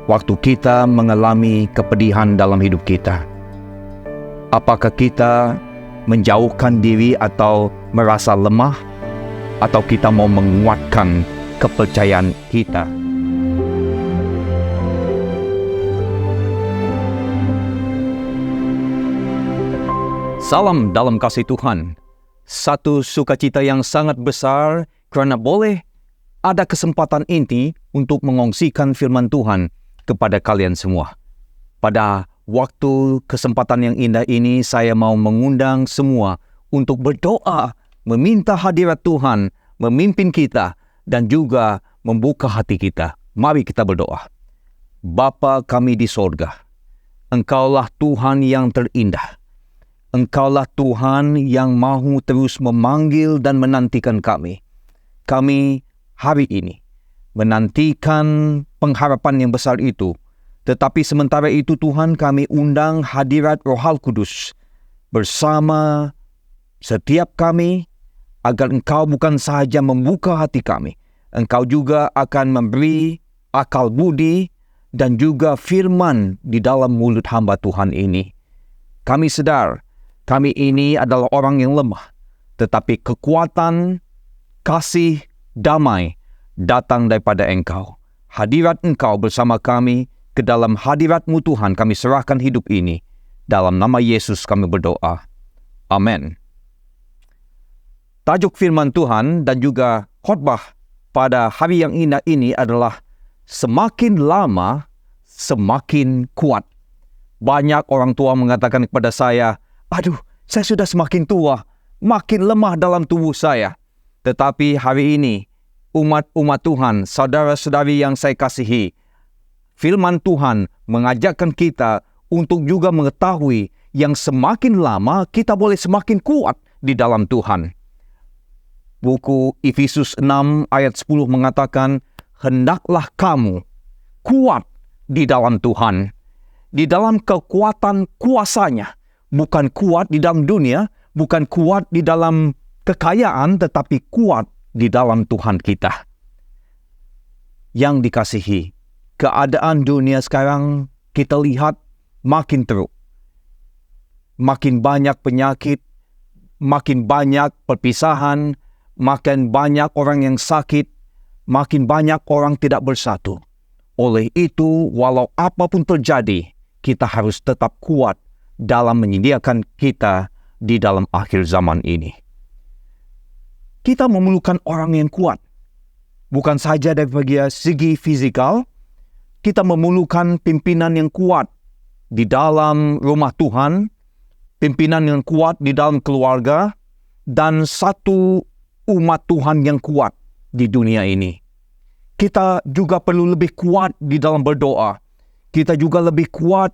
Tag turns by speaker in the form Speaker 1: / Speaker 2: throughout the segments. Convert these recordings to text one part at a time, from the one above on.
Speaker 1: waktu kita mengalami kepedihan dalam hidup kita? Apakah kita menjauhkan diri atau merasa lemah, atau kita mau menguatkan kepercayaan kita? Salam dalam kasih Tuhan. Satu sukacita yang sangat besar kerana boleh ada kesempatan ini untuk mengongsikan firman Tuhan kepada kalian semua. Pada waktu kesempatan yang indah ini, saya mau mengundang semua untuk berdoa, meminta hadirat Tuhan, memimpin kita, dan juga membuka hati kita. Mari kita berdoa. Bapa kami di sorga, Engkaulah Tuhan yang terindah. Engkaulah Tuhan yang mahu terus memanggil dan menantikan kami. Kami hari ini menantikan pengharapan yang besar itu. Tetapi sementara itu Tuhan, kami undang hadirat Roh Kudus bersama setiap kami, agar Engkau bukan sahaja membuka hati kami, Engkau juga akan memberi akal budi dan juga firman di dalam mulut hamba Tuhan ini. Kami sadar, kami ini adalah orang yang lemah, tetapi kekuatan, kasih, damai datang daripada Engkau. Hadirat Engkau bersama kami, ke dalam hadirat-Mu Tuhan kami serahkan hidup ini. Dalam nama Yesus kami berdoa. Amin. Tajuk firman Tuhan dan juga khotbah pada hari yang indah ini adalah semakin lama, semakin kuat. Banyak orang tua mengatakan kepada saya, "Aduh, saya sudah semakin tua, makin lemah dalam tubuh saya." Tetapi hari ini, umat-umat Tuhan, saudara-saudari yang saya kasihi, firman Tuhan mengajarkan kita untuk juga mengetahui yang semakin lama kita boleh semakin kuat di dalam Tuhan. Buku Efesus 6 ayat 10 mengatakan, "Hendaklah kamu kuat di dalam Tuhan." Di dalam kekuatan kuasanya. Bukan kuat di dalam dunia, bukan kuat di dalam kekayaan, tetapi kuat di dalam Tuhan kita. Yang dikasihi, keadaan dunia sekarang kita lihat makin teruk. Makin banyak penyakit, makin banyak perpisahan, makin banyak orang yang sakit, makin banyak orang tidak bersatu. Oleh itu, walau apapun terjadi, kita harus tetap kuat dalam menyediakan kita di dalam akhir zaman ini. Kita memerlukan orang yang kuat. Bukan saja dari segi fisikal, kita memerlukan pimpinan yang kuat di dalam rumah Tuhan, pimpinan yang kuat di dalam keluarga, dan satu umat Tuhan yang kuat di dunia ini. Kita juga perlu lebih kuat di dalam berdoa. Kita juga lebih kuat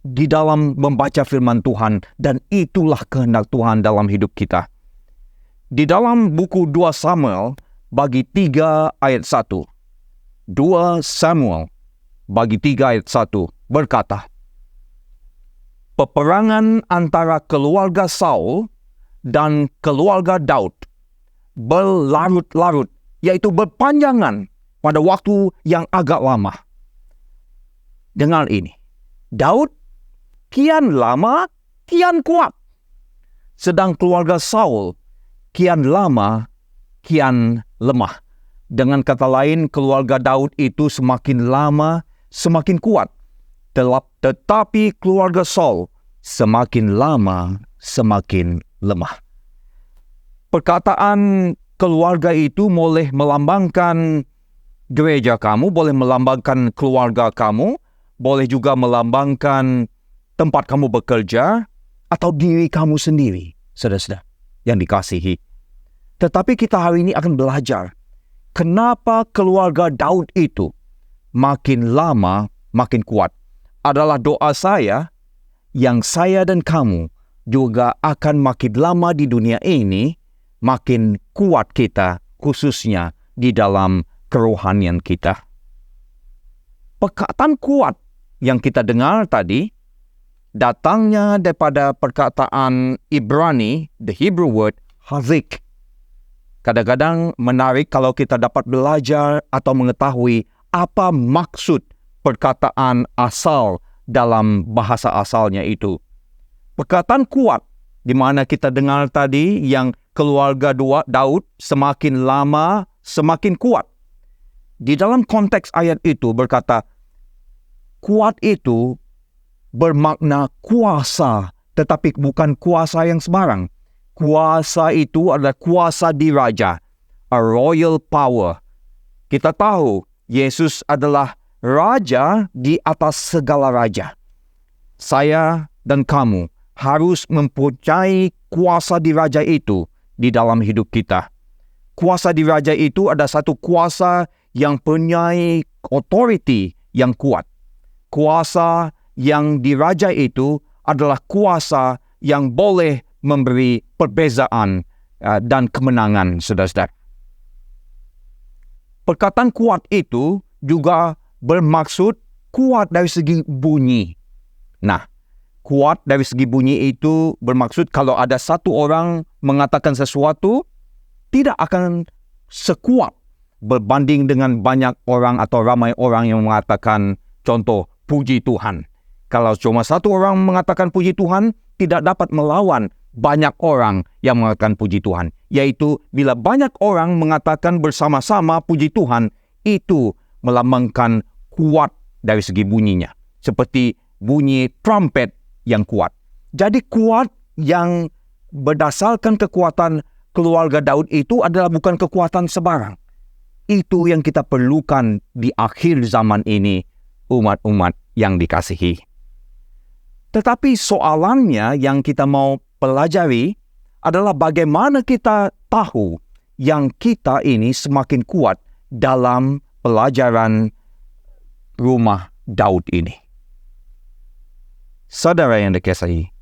Speaker 1: di dalam membaca firman Tuhan, dan itulah kehendak Tuhan dalam hidup kita. Di dalam buku 2 Samuel bagi 3 ayat 1. 2 Samuel bagi 3 ayat 1 berkata, "Peperangan antara keluarga Saul dan keluarga Daud berlarut-larut," yaitu berpanjangan pada waktu yang agak lama. Dengar ini, Daud kian lama, kian kuat. Sedang keluarga Saul kian lama, kian lemah. Dengan kata lain, keluarga Daud itu semakin lama, semakin kuat. Tetapi keluarga Saul semakin lama, semakin lemah. Perkataan keluarga itu boleh melambangkan gereja kamu, boleh melambangkan keluarga kamu, boleh juga melambangkan tempat kamu bekerja, atau diri kamu sendiri, saudara-saudara yang dikasihi. Tetapi kita hari ini akan belajar, kenapa keluarga Daud itu makin lama, makin kuat. Adalah doa saya, yang saya dan kamu juga akan makin lama di dunia ini, makin kuat kita, khususnya di dalam kerohanian kita. Perkataan kuat yang kita dengar tadi, datangnya daripada perkataan Ibrani, the Hebrew word, hazik. Kadang-kadang menarik kalau kita dapat belajar atau mengetahui apa maksud perkataan asal dalam bahasa asalnya itu. Perkataan kuat, di mana kita dengar tadi yang keluarga Daud semakin lama semakin kuat. Di dalam konteks ayat itu berkata, kuat itu bermakna kuasa, tetapi bukan kuasa yang sembarang. Kuasa itu adalah kuasa diraja, a royal power. Kita tahu Yesus adalah raja di atas segala raja. Saya dan kamu harus mempunyai kuasa diraja itu di dalam hidup kita. Kuasa diraja itu ada satu kuasa yang punya authority yang kuat. Kuasa yang diraja itu adalah kuasa yang boleh memberi perbezaan dan kemenangan, saudara-saudara. Perkataan kuat itu juga bermaksud kuat dari segi bunyi. Nah, kuat dari segi bunyi itu bermaksud kalau ada satu orang mengatakan sesuatu, tidak akan sekuat berbanding dengan banyak orang atau ramai orang yang mengatakan, contoh, puji Tuhan. Kalau cuma satu orang mengatakan puji Tuhan, tidak dapat melawan banyak orang yang mengatakan puji Tuhan. Yaitu bila banyak orang mengatakan bersama-sama puji Tuhan, itu melambangkan kuat dari segi bunyinya. Seperti bunyi trumpet yang kuat. Jadi kuat yang berdasarkan kekuatan keluarga Daud itu adalah bukan kekuatan sembarang. Itu yang kita perlukan di akhir zaman ini, umat-umat yang dikasihi. Tetapi soalannya yang kita mau pelajari adalah bagaimana kita tahu yang kita ini semakin kuat dalam pelajaran rumah Daud ini. Saudara yang dikasihi,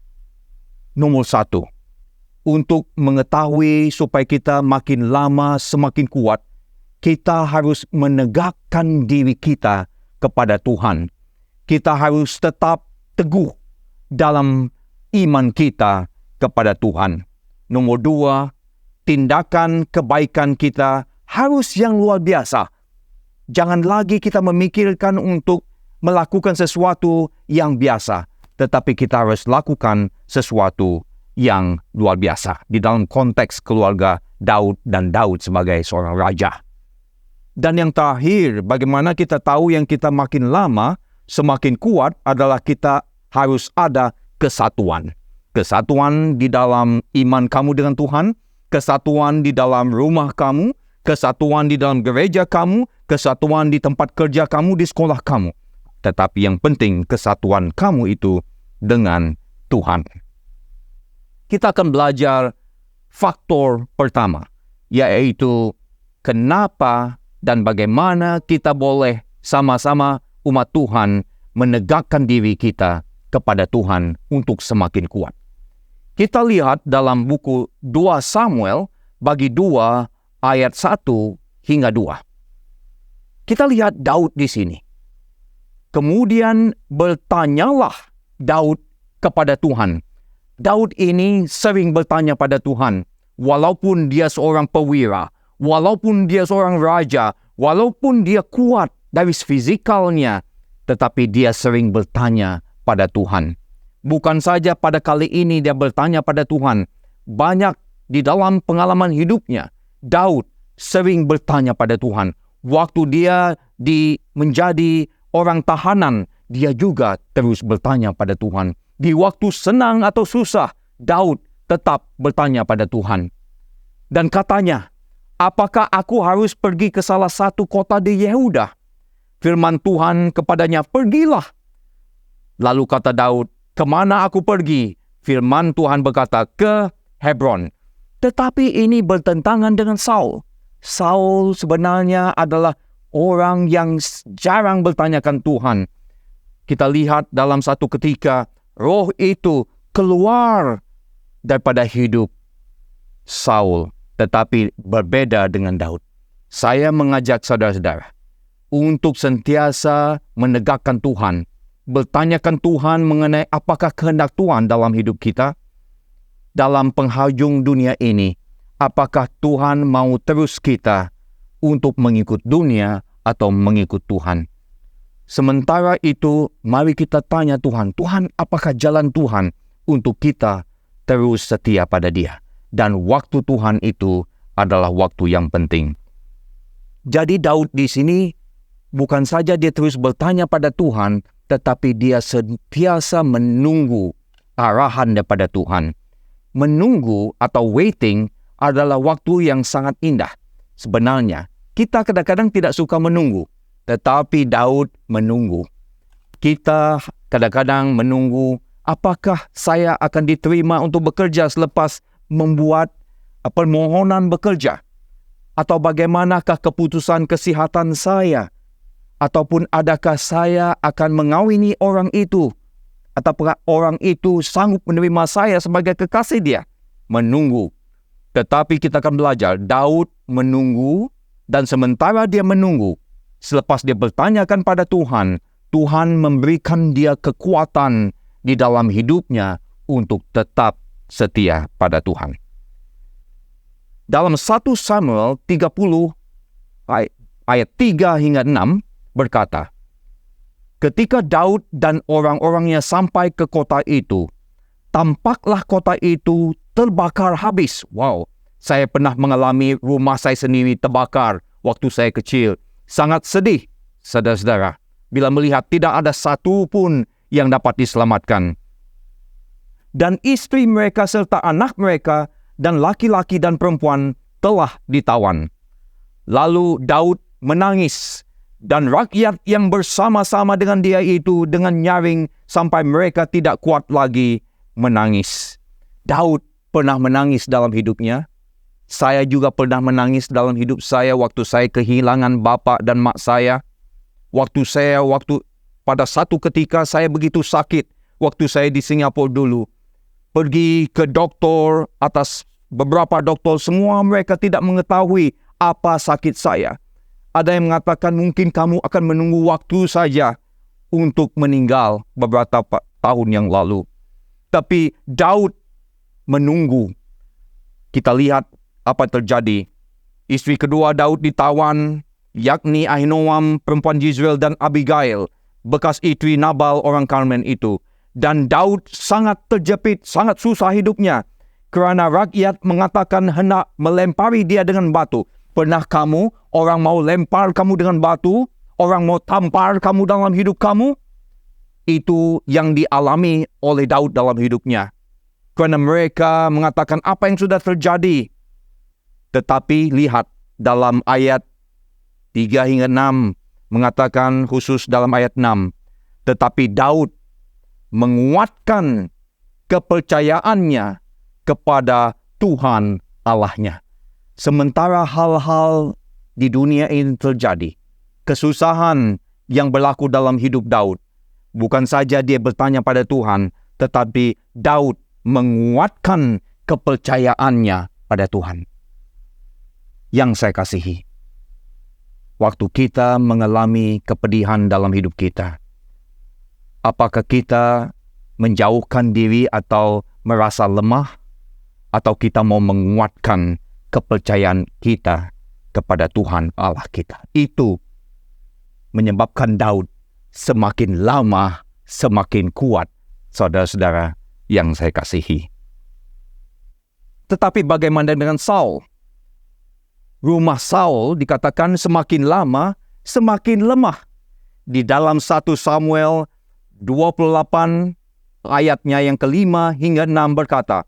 Speaker 1: nomor satu, untuk mengetahui supaya kita makin lama semakin kuat, kita harus menegakkan diri kita kepada Tuhan. Kita harus tetap teguh dalam iman kita kepada Tuhan. Nomor dua, tindakan kebaikan kita harus yang luar biasa. Jangan lagi kita memikirkan untuk melakukan sesuatu yang biasa, tetapi kita harus lakukan sesuatu yang luar biasa di dalam konteks keluarga Daud dan Daud sebagai seorang raja. Dan yang terakhir, bagaimana kita tahu yang kita makin lama semakin kuat adalah kita harus ada kesatuan. Kesatuan di dalam iman kamu dengan Tuhan, kesatuan di dalam rumah kamu, kesatuan di dalam gereja kamu, kesatuan di tempat kerja kamu, di sekolah kamu. Tetapi yang penting kesatuan kamu itu dengan Tuhan. Kita akan belajar faktor pertama, yaitu kenapa dan bagaimana kita boleh sama-sama umat Tuhan menegakkan diri kita kepada Tuhan untuk semakin kuat. Kita lihat dalam buku 2 Samuel bagi 2 ayat 1 hingga 2. Kita lihat Daud di sini. Kemudian bertanyalah Daud kepada Tuhan. Daud ini sering bertanya pada Tuhan, walaupun dia seorang perwira, walaupun dia seorang raja, walaupun dia kuat dari fizikalnya, tetapi dia sering bertanya pada Tuhan. Bukan saja pada kali ini dia bertanya pada Tuhan, banyak di dalam pengalaman hidupnya, Daud sering bertanya pada Tuhan. Waktu dia menjadi orang tahanan, dia juga terus bertanya pada Tuhan. Di waktu senang atau susah, Daud tetap bertanya pada Tuhan. Dan katanya, apakah aku harus pergi ke salah satu kota di Yehuda? Firman Tuhan kepadanya, pergilah. Lalu kata Daud, kemana aku pergi? Firman Tuhan berkata, ke Hebron. Tetapi ini bertentangan dengan Saul. Saul sebenarnya adalah orang yang jarang bertanyakan Tuhan. Kita lihat dalam satu ketika, roh itu keluar daripada hidup Saul, tetapi berbeda dengan Daud. Saya mengajak saudara-saudara untuk sentiasa menegakkan Tuhan, bertanyakan Tuhan mengenai apakah kehendak Tuhan dalam hidup kita, dalam penghujung dunia ini. Apakah Tuhan mau terus kita untuk mengikut dunia atau mengikut Tuhan? Sementara itu, mari kita tanya Tuhan, Tuhan, apakah jalan Tuhan untuk kita terus setia pada Dia? Dan waktu Tuhan itu adalah waktu yang penting. Jadi Daud di sini bukan saja dia terus bertanya pada Tuhan, tetapi dia sentiasa menunggu arahan daripada Tuhan. Menunggu atau waiting adalah waktu yang sangat indah. Sebenarnya, kita kadang-kadang tidak suka menunggu, tetapi Daud menunggu. Kita kadang-kadang menunggu, apakah saya akan diterima untuk bekerja selepas membuat permohonan bekerja? Atau bagaimanakah keputusan kesihatan saya? Ataupun adakah saya akan mengawini orang itu? Ataukah orang itu sanggup menerima saya sebagai kekasih dia? Menunggu. Tetapi kita akan belajar, Daud menunggu, dan sementara dia menunggu, selepas dia bertanyakan pada Tuhan, Tuhan memberikan dia kekuatan di dalam hidupnya untuk tetap setia pada Tuhan. Dalam 1 Samuel 30 ayat 3 hingga 6 berkata, ketika Daud dan orang-orangnya sampai ke kota itu, tampaklah kota itu terbakar habis. Wow, saya pernah mengalami rumah saya sendiri terbakar waktu saya kecil. Sangat sedih, saudara-saudara, bila melihat tidak ada satu pun yang dapat diselamatkan. Dan istri mereka serta anak mereka dan laki-laki dan perempuan telah ditawan. Lalu Daud menangis, dan rakyat yang bersama-sama dengan dia itu dengan nyaring sampai mereka tidak kuat lagi menangis. Daud pernah menangis dalam hidupnya. Saya juga pernah menangis dalam hidup saya waktu saya kehilangan bapak dan mak saya. Waktu pada satu ketika saya begitu sakit, waktu saya di Singapura dulu. Pergi ke dokter, atas beberapa dokter, semua mereka tidak mengetahui apa sakit saya. Ada yang mengatakan mungkin kamu akan menunggu waktu saja untuk meninggal beberapa tahun yang lalu. Tapi Daud menunggu. Kita lihat apa yang terjadi. Istri kedua Daud ditawan, yakni Ahinoam perempuan Jezreel dan Abigail, bekas istri Nabal orang Karmen itu. Dan Daud sangat terjepit, sangat susah hidupnya. Kerana rakyat mengatakan hendak melempari dia dengan batu. Pernah kamu, orang mau lempar kamu dengan batu? Orang mau tampar kamu dalam hidup kamu? Itu yang dialami oleh Daud dalam hidupnya. Kerana mereka mengatakan apa yang sudah terjadi. Tetapi lihat dalam ayat 3 hingga 6. Mengatakan khusus dalam ayat 6. Tetapi Daud menguatkan kepercayaannya kepada Tuhan Allahnya. Sementara hal-hal di dunia ini terjadi, kesusahan yang berlaku dalam hidup Daud, bukan saja dia bertanya pada Tuhan, tetapi Daud menguatkan kepercayaannya pada Tuhan. Yang saya kasihi, waktu kita mengalami kepedihan dalam hidup kita, apakah kita menjauhkan diri atau merasa lemah? Atau kita mau menguatkan kepercayaan kita kepada Tuhan Allah kita? Itu menyebabkan Daud semakin lama semakin kuat, saudara-saudara yang saya kasihi. Tetapi bagaimana dengan Saul? Rumah Saul dikatakan semakin lama semakin lemah. Di dalam 1 Samuel 28 ayatnya yang ke-5 hingga 6 berkata,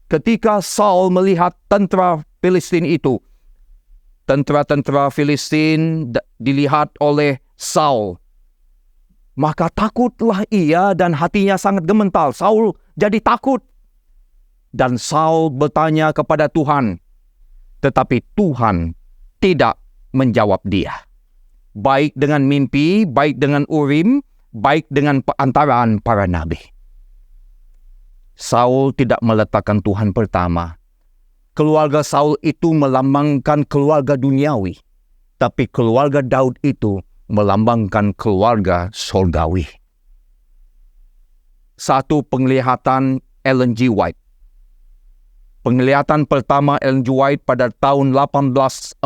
Speaker 1: ketika Saul melihat tentara Filistin itu, tentara-tentara Filistin dilihat oleh Saul, maka takutlah ia dan hatinya sangat gementar. Saul jadi takut. Dan Saul bertanya kepada Tuhan, tetapi Tuhan tidak menjawab dia. Baik dengan mimpi, baik dengan Urim, baik dengan perantaraan para nabi. Saul tidak meletakkan Tuhan pertama. Keluarga Saul itu melambangkan keluarga duniawi. Tapi keluarga Daud itu melambangkan keluarga surgawi. Satu penglihatan Ellen G. White. Penglihatan pertama Ellen G. White pada tahun 1844.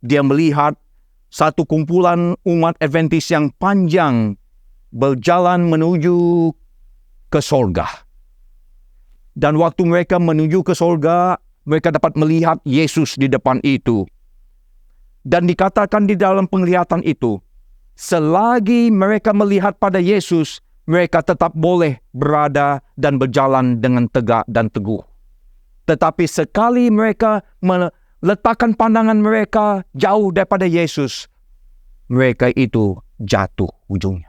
Speaker 1: Dia melihat satu kumpulan umat Adventist yang panjang berjalan menuju ke sorga. Dan waktu mereka menuju ke sorga, mereka dapat melihat Yesus di depan itu. Dan dikatakan di dalam penglihatan itu, selagi mereka melihat pada Yesus, mereka tetap boleh berada dan berjalan dengan tegak dan teguh. Tetapi sekali mereka meletakkan pandangan mereka jauh daripada Yesus, mereka itu jatuh ujungnya.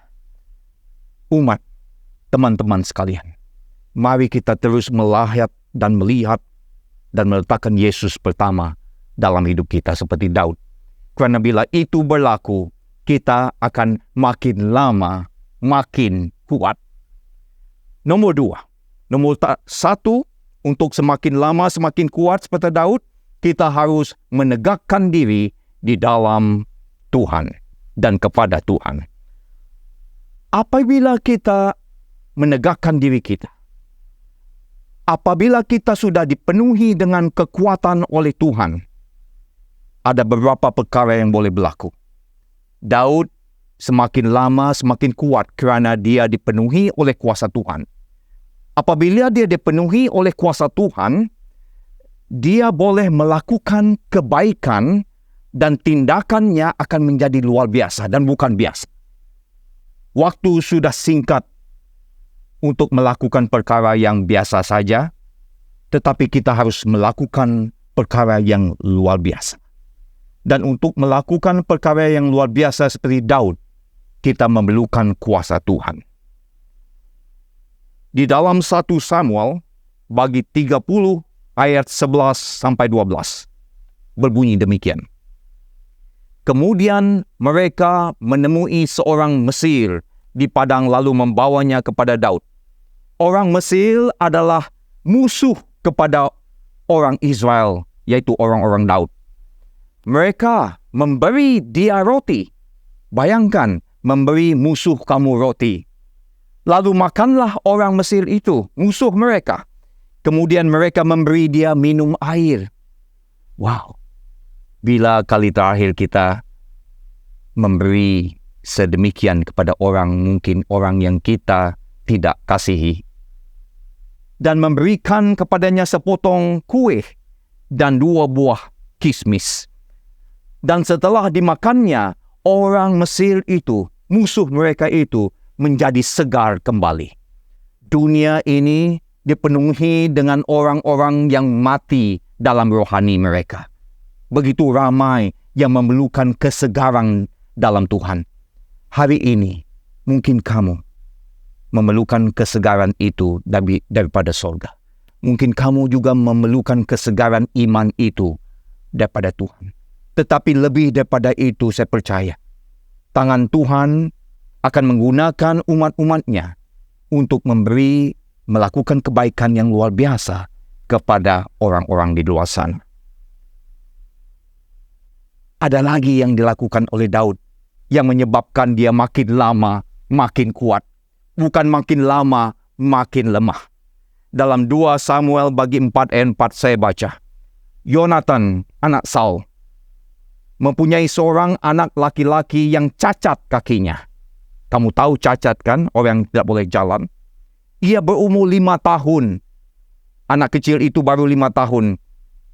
Speaker 1: Umat, teman-teman sekalian, mari kita terus melihat dan meletakkan Yesus pertama dalam hidup kita seperti Daud. Karena bila itu berlaku, kita akan makin lama, makin kuat. Nomor satu, untuk semakin lama, semakin kuat seperti Daud, kita harus menegakkan diri di dalam Tuhan dan kepada Tuhan. Apabila kita menegakkan diri kita, apabila kita sudah dipenuhi dengan kekuatan oleh Tuhan, ada beberapa perkara yang boleh berlaku. Daud semakin lama semakin kuat kerana dia dipenuhi oleh kuasa Tuhan. Apabila dia dipenuhi oleh kuasa Tuhan, dia boleh melakukan kebaikan dan tindakannya akan menjadi luar biasa dan bukan biasa. Waktu sudah singkat untuk melakukan perkara yang biasa saja, tetapi kita harus melakukan perkara yang luar biasa. Dan untuk melakukan perkara yang luar biasa seperti Daud, kita memerlukan kuasa Tuhan. Di dalam 1 Samuel, bagi 30 ayat 11 sampai 12, berbunyi demikian. Kemudian mereka menemui seorang Mesir di padang lalu membawanya kepada Daud. Orang Mesir adalah musuh kepada orang Israel, yaitu orang-orang Daud. Mereka memberi dia roti. Bayangkan, memberi musuh kamu roti. Lalu makanlah orang Mesir itu, musuh mereka. Kemudian mereka memberi dia minum air. Wow. Bila kali terakhir kita memberi sedemikian kepada orang, mungkin orang yang kita tidak kasihi, dan memberikan kepadanya sepotong kue dan 2 buah kismis. Dan setelah dimakannya, orang Mesir itu, musuh mereka itu, menjadi segar kembali. Dunia ini dipenuhi dengan orang-orang yang mati dalam rohani mereka. Begitu ramai yang memerlukan kesegaran dalam Tuhan. Hari ini, mungkin kamu memerlukan kesegaran itu daripada surga. Mungkin kamu juga memerlukan kesegaran iman itu daripada Tuhan. Tetapi lebih daripada itu, saya percaya tangan Tuhan akan menggunakan umat-umatnya untuk melakukan kebaikan yang luar biasa kepada orang-orang di luar sana. Ada lagi yang dilakukan oleh Daud yang menyebabkan dia makin lama makin kuat, bukan makin lama makin lemah. Dalam 2 Samuel bagi 4 ayat 4 saya baca, Yonatan, anak Saul, mempunyai seorang anak laki-laki yang cacat kakinya. Kamu tahu cacat kan? Orang yang tidak boleh jalan. Ia berumur 5 tahun. Anak kecil itu baru 5 tahun.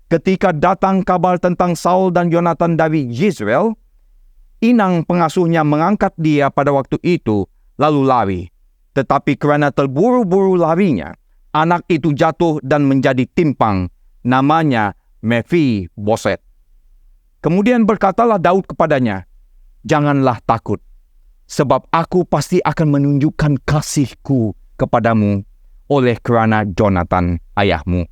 Speaker 1: Ketika datang kabar tentang Saul dan Yonatan dari Yizreel, inang pengasuhnya mengangkat dia pada waktu itu, lalu lari. Tetapi kerana terburu-buru larinya, anak itu jatuh dan menjadi timpang. Namanya Mephiboset. Kemudian berkatalah Daud kepadanya, "Janganlah takut, sebab aku pasti akan menunjukkan kasihku kepadamu oleh kerana Jonathan ayahmu.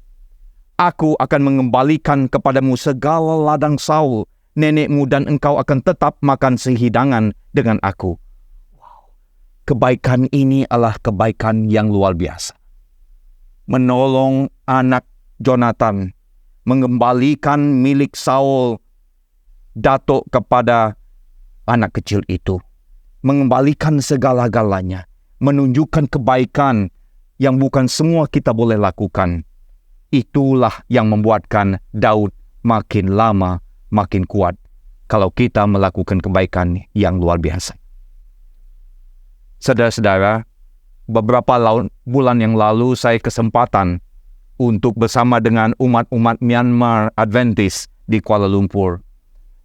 Speaker 1: Aku akan mengembalikan kepadamu segala ladang Saul, nenekmu, dan engkau akan tetap makan sehidangan dengan aku." Wow. Kebaikan ini adalah kebaikan yang luar biasa. Menolong anak Jonathan, mengembalikan milik Saul, datuk kepada anak kecil itu, mengembalikan segala-galanya, menunjukkan kebaikan yang bukan semua kita boleh lakukan. Itulah yang membuatkan Daud makin lama makin kuat. kalau kita melakukan kebaikan yang luar biasa. Saudara-saudara, beberapa bulan yang lalu saya kesempatan untuk bersama dengan umat-umat Myanmar Adventist di Kuala Lumpur.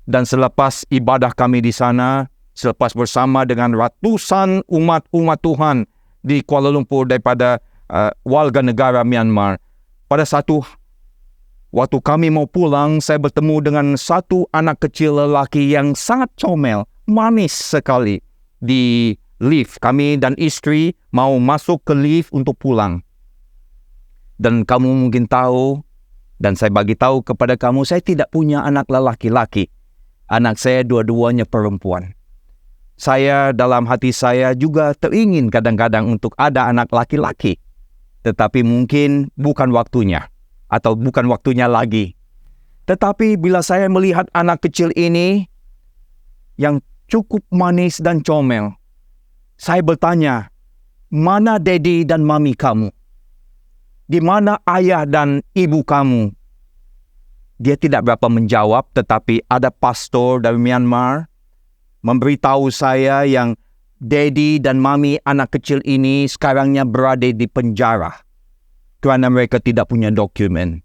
Speaker 1: Dan selepas ibadah kami di sana, selepas bersama dengan ratusan umat-umat Tuhan di Kuala Lumpur daripada warga negara Myanmar, pada satu waktu kami mau pulang, saya bertemu dengan satu anak kecil lelaki yang sangat comel, manis sekali di lift. Kami dan istri mau masuk ke lift untuk pulang. Dan kamu mungkin tahu, dan saya bagi tahu kepada kamu, saya tidak punya anak lelaki-laki. Anak saya dua-duanya perempuan. Saya dalam hati saya juga teringin kadang-kadang untuk ada anak laki-laki. Tetapi mungkin bukan waktunya, atau bukan waktunya lagi. Tetapi bila saya melihat anak kecil ini yang cukup manis dan comel, saya bertanya, mana daddy dan mami kamu? Di mana ayah dan ibu kamu? Dia tidak berapa menjawab, tetapi ada pastor dari Myanmar memberitahu saya yang daddy dan mami anak kecil ini sekarangnya berada di penjara kerana mereka tidak punya dokumen.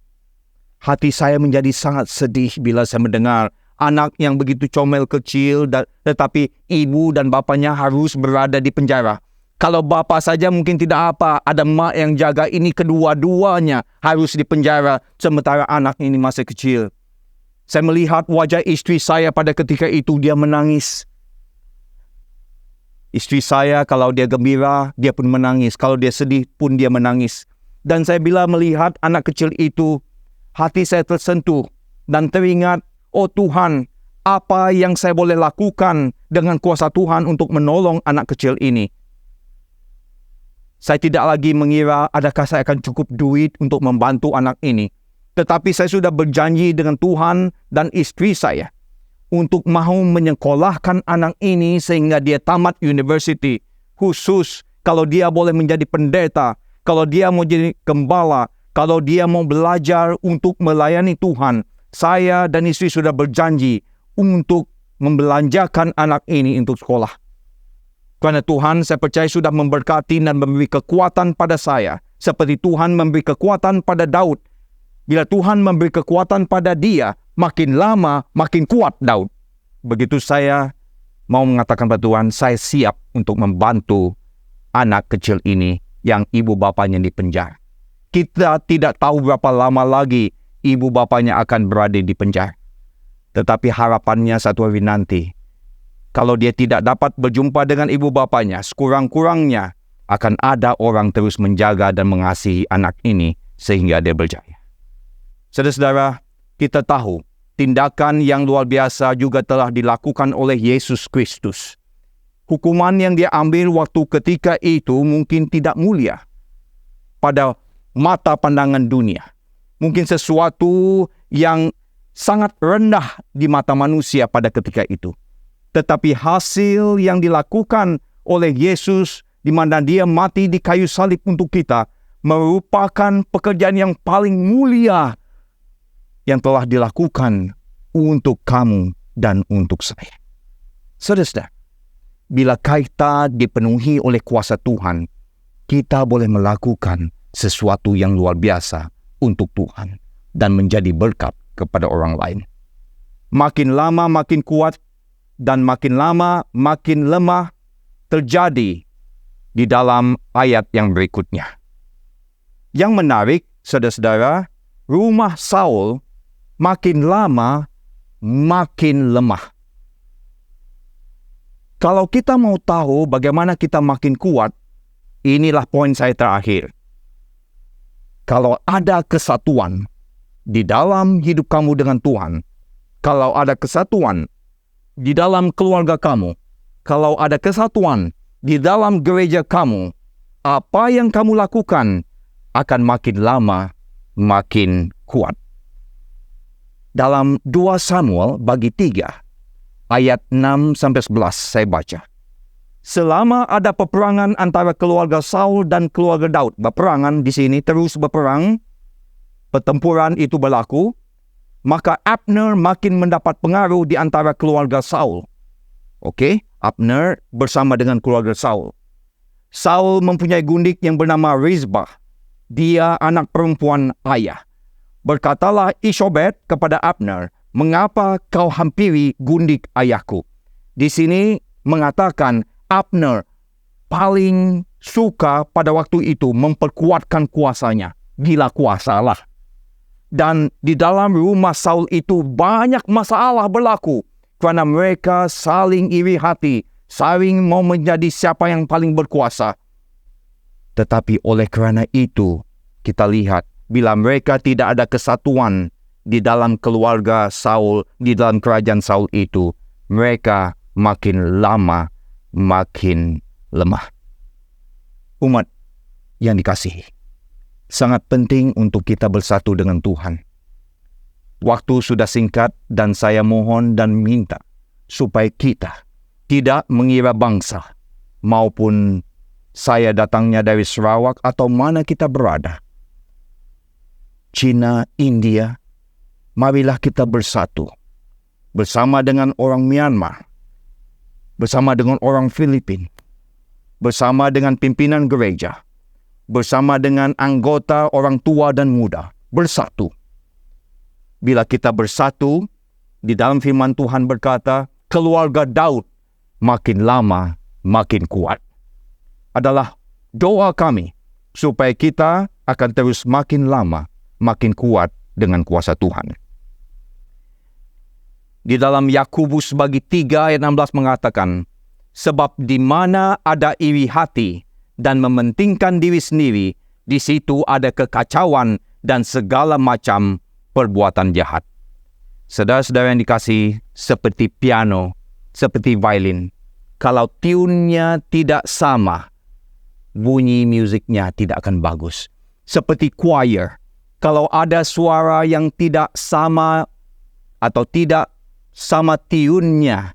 Speaker 1: Hati saya menjadi sangat sedih bila saya mendengar anak yang begitu comel kecil, tetapi ibu dan bapanya harus berada di penjara. Kalau bapa saja mungkin tidak apa, ada mak yang jaga, ini kedua-duanya harus di penjara, sementara anak ini masih kecil. Saya melihat wajah istri saya pada ketika itu, dia menangis. Istri saya kalau dia gembira, dia pun menangis. Kalau dia sedih pun dia menangis. Dan saya bila melihat anak kecil itu, hati saya tersentuh dan teringat, oh Tuhan, apa yang saya boleh lakukan dengan kuasa Tuhan untuk menolong anak kecil ini? Saya tidak lagi mengira adakah saya akan cukup duit untuk membantu anak ini. Tetapi saya sudah berjanji dengan Tuhan dan istri saya untuk mahu menyekolahkan anak ini sehingga dia tamat university. Khusus kalau dia boleh menjadi pendeta, kalau dia mau jadi gembala, kalau dia mau belajar untuk melayani Tuhan. Saya dan istri sudah berjanji untuk membelanjakan anak ini untuk sekolah. Kerana Tuhan, saya percaya sudah memberkati dan memberi kekuatan pada saya. Seperti Tuhan memberi kekuatan pada Daud. Bila Tuhan memberi kekuatan pada dia, makin lama makin kuat Daud. Begitu saya mau mengatakan pada Tuhan, saya siap untuk membantu anak kecil ini yang ibu bapanya di penjara. Kita tidak tahu berapa lama lagi ibu bapanya akan berada di penjara. Tetapi harapannya satu hari nanti, kalau dia tidak dapat berjumpa dengan ibu bapanya, sekurang-kurangnya akan ada orang terus menjaga dan mengasihi anak ini sehingga dia berjaya. Saudara-saudara, kita tahu tindakan yang luar biasa juga telah dilakukan oleh Yesus Kristus. Hukuman yang dia ambil waktu ketika itu mungkin tidak mulia pada mata pandangan dunia. Mungkin sesuatu yang sangat rendah di mata manusia pada ketika itu. Tetapi hasil yang dilakukan oleh Yesus di mana dia mati di kayu salib untuk kita merupakan pekerjaan yang paling mulia yang telah dilakukan untuk kamu dan untuk saya. Saudara, bila kita dipenuhi oleh kuasa Tuhan, kita boleh melakukan sesuatu yang luar biasa untuk Tuhan dan menjadi berkat kepada orang lain. Makin lama makin kuat dan makin lama makin lemah terjadi di dalam ayat yang berikutnya. Yang menarik, saudara-saudara, rumah Saul makin lama makin lemah. Kalau kita mau tahu bagaimana kita makin kuat, inilah poin saya terakhir. Kalau ada kesatuan di dalam hidup kamu dengan Tuhan, kalau ada kesatuan di dalam keluarga kamu, kalau ada kesatuan di dalam gereja kamu, apa yang kamu lakukan akan makin lama makin kuat. Dalam 2 Samuel bagi 3, ayat 6-11 saya baca. Selama ada peperangan antara keluarga Saul dan keluarga Daud, peperangan di sini terus berperang, pertempuran itu berlaku, maka Abner makin mendapat pengaruh di antara keluarga Saul. Abner bersama dengan keluarga Saul. Saul mempunyai gundik yang bernama Rizbah. Dia anak perempuan ayah. Berkatalah Ishobet kepada Abner, "Mengapa kau hampiri gundik ayahku?" Di sini mengatakan Abner paling suka pada waktu itu memperkuatkan kuasanya. Gila kuasalah. Dan di dalam rumah Saul itu banyak masalah berlaku kerana mereka saling iri hati, saling mau menjadi siapa yang paling berkuasa. Tetapi oleh kerana itu, kita lihat bila mereka tidak ada kesatuan di dalam keluarga Saul, di dalam kerajaan Saul itu, mereka makin lama makin lemah. Umat yang dikasihi, sangat penting untuk kita bersatu dengan Tuhan. Waktu sudah singkat dan saya mohon dan minta supaya kita tidak mengira bangsa maupun saya datangnya dari Sarawak atau mana kita berada. China, India, marilah kita bersatu bersama dengan orang Myanmar, bersama dengan orang Filipina, bersama dengan pimpinan gereja, bersama dengan anggota orang tua dan muda, bersatu. Bila kita bersatu, di dalam firman Tuhan berkata, keluarga Daud makin lama makin kuat. Adalah doa kami supaya kita akan terus makin lama makin kuat dengan kuasa Tuhan. Di dalam Yakobus bagi 3 ayat 16 mengatakan, sebab di mana ada iri hati dan mementingkan diri sendiri, di situ ada kekacauan dan segala macam perbuatan jahat. Saudara-saudara yang dikasihi, seperti piano, seperti violin, kalau tune-nya tidak sama, bunyi musiknya tidak akan bagus. Seperti choir, kalau ada suara yang tidak sama atau tidak sama tune-nya,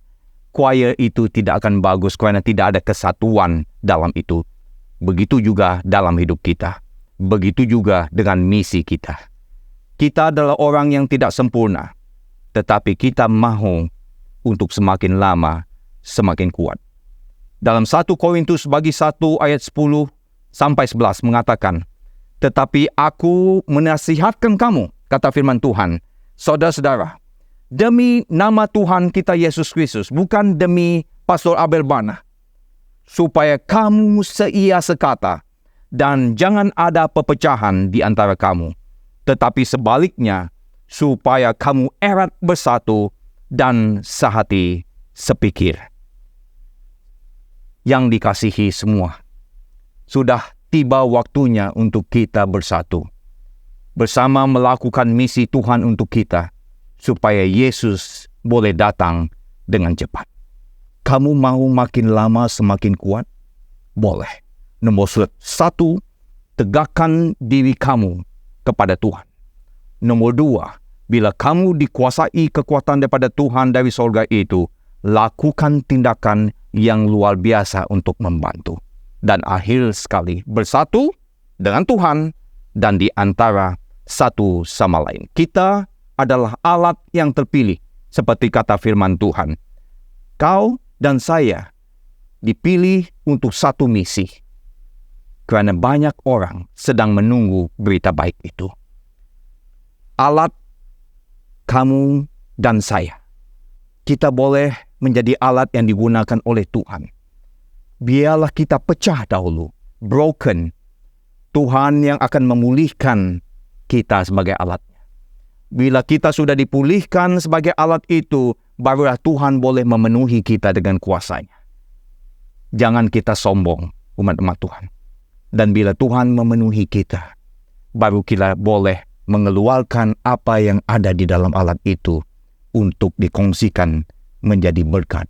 Speaker 1: choir itu tidak akan bagus kerana tidak ada kesatuan dalam itu. Begitu juga dalam hidup kita. Begitu juga dengan misi kita. Kita adalah orang yang tidak sempurna, tetapi kita mahu untuk semakin lama semakin kuat. Dalam 1 Korintus bagi 1 ayat 10 sampai 11 mengatakan, tetapi aku menasihatkan kamu, kata firman Tuhan, saudara-saudara, demi nama Tuhan kita Yesus Kristus, bukan demi Pastor Abel Bana, supaya kamu seia sekata, dan jangan ada perpecahan di antara kamu, tetapi sebaliknya, supaya kamu erat bersatu dan sehati sepikir. Yang dikasihi semua, sudah tiba waktunya untuk kita bersatu, bersama melakukan misi Tuhan untuk kita, supaya Yesus boleh datang dengan cepat. Kamu mau makin lama semakin kuat? Boleh. Nomor 1, tegakkan diri kamu kepada Tuhan. Nomor 2, bila kamu dikuasai kekuatan daripada Tuhan dari sorga itu, lakukan tindakan yang luar biasa untuk membantu. Dan akhir sekali, bersatu dengan Tuhan dan di antara satu sama lain. Kita adalah alat yang terpilih, seperti kata firman Tuhan. Kau dan saya dipilih untuk satu misi, kerana banyak orang sedang menunggu berita baik itu. Alat kamu dan saya. Kita boleh menjadi alat yang digunakan oleh Tuhan. Biarlah kita pecah dahulu, broken. Tuhan yang akan memulihkan kita sebagai alatnya. Bila kita sudah dipulihkan sebagai alat itu, barulah Tuhan boleh memenuhi kita dengan kuasanya. Jangan kita sombong, umat-umat Tuhan. Dan bila Tuhan memenuhi kita, baru kita boleh mengeluarkan apa yang ada di dalam alat itu untuk dikongsikan menjadi berkat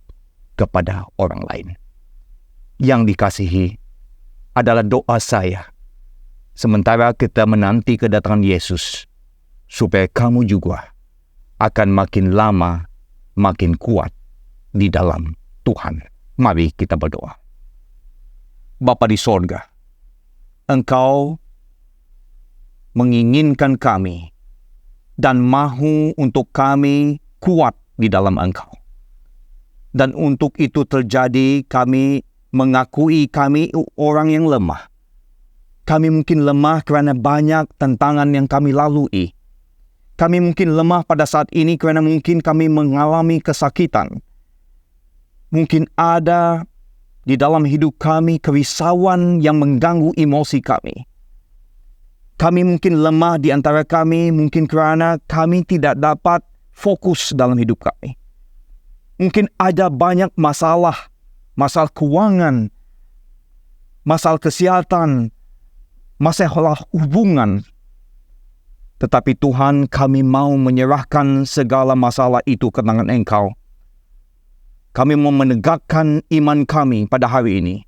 Speaker 1: kepada orang lain. Yang dikasihi, adalah doa saya sementara kita menanti kedatangan Yesus, supaya kamu juga akan makin lama makin kuat di dalam Tuhan. Mari kita berdoa. Bapa di sorga, Engkau menginginkan kami dan mahu untuk kami kuat di dalam Engkau. Dan untuk itu terjadi, kami mengakui kami orang yang lemah. Kami mungkin lemah kerana banyak tantangan yang kami lalui. Kami mungkin lemah pada saat ini kerana mungkin kami mengalami kesakitan. Mungkin ada di dalam hidup kami kerisauan yang mengganggu emosi kami. Kami mungkin lemah di antara kami mungkin kerana kami tidak dapat fokus dalam hidup kami. Mungkin ada banyak masalah keuangan, masalah kesihatan, masalah hubungan. Tetapi Tuhan, kami mau menyerahkan segala masalah itu ke tangan Engkau. Kami mau menegakkan iman kami pada hari ini.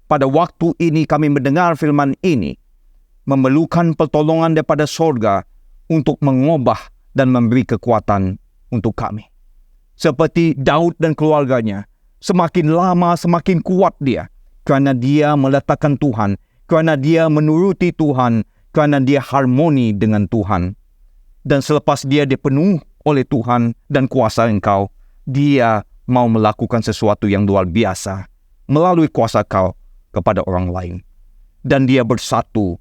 Speaker 1: Pada waktu ini kami mendengar firman ini, memerlukan pertolongan daripada sorga untuk mengubah dan memberi kekuatan untuk kami. Seperti Daud dan keluarganya, semakin lama semakin kuat dia, kerana dia meletakkan Tuhan, kerana dia menuruti Tuhan, kerana dia harmoni dengan Tuhan. Dan selepas dia dipenuhi oleh Tuhan dan kuasa Engkau, dia mau melakukan sesuatu yang luar biasa melalui kuasa Kau kepada orang lain. Dan dia bersatu.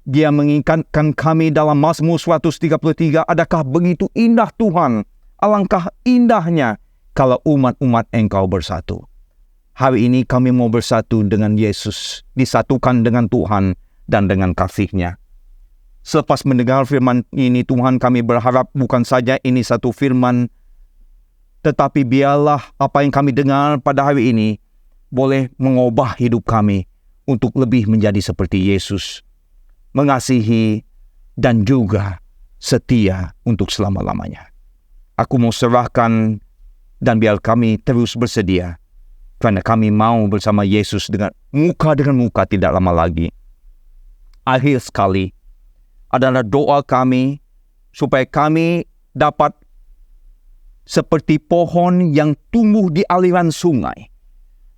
Speaker 1: Dia mengingatkan kami dalam Mazmur 133, adakah begitu indah Tuhan, alangkah indahnya kalau umat-umat Engkau bersatu. Hari ini kami mau bersatu dengan Yesus, disatukan dengan Tuhan dan dengan kasih-Nya. Selepas mendengar firman ini, Tuhan, kami berharap bukan saja ini satu firman, tetapi biarlah apa yang kami dengar pada hari ini boleh mengubah hidup kami untuk lebih menjadi seperti Yesus, mengasihi dan juga setia untuk selama-lamanya. Aku mau serahkan dan biar kami terus bersedia, kerana kami mau bersama Yesus dengan muka tidak lama lagi. Akhir sekali adalah doa kami supaya kami dapat seperti pohon yang tumbuh di aliran sungai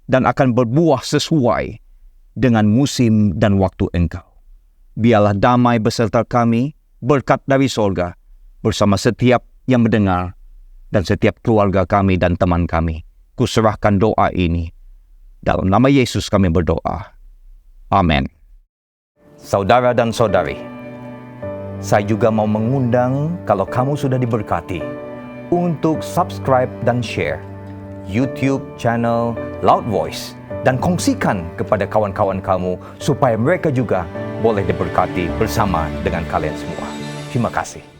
Speaker 1: dan akan berbuah sesuai dengan musim dan waktu Engkau. Biarlah damai beserta kami, berkat dari sorga, bersama setiap yang mendengar dan setiap keluarga kami dan teman kami. Kuserahkan doa ini. Dalam nama Yesus kami berdoa. Amin. Saudara dan saudari, saya juga mau mengundang kalau kamu sudah diberkati untuk subscribe dan share YouTube channel Loud Voice dan kongsikan kepada kawan-kawan kamu supaya mereka juga boleh diberkati bersama dengan kalian semua. Terima kasih.